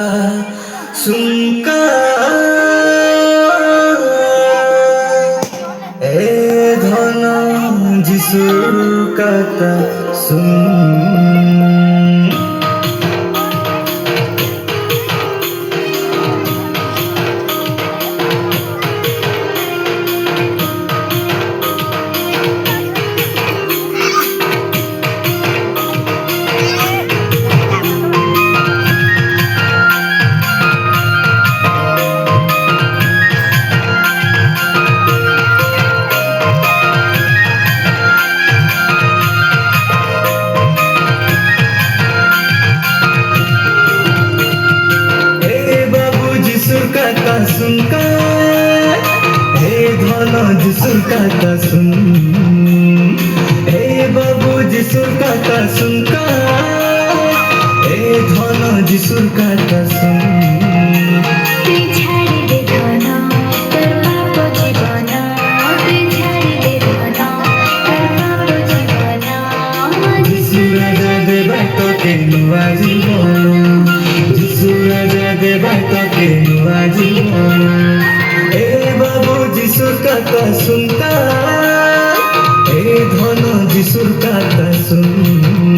सुनका ए धन যিশুর কথা শুন। কথা শুনকার হে ধন যিশুর কথা শুন। হে বাবু যিশুর কথা শুনকার হে ধন যিশুর কথা শুন। যিশুর কথা শুনতা হে ধন যিশুর কথা শুন।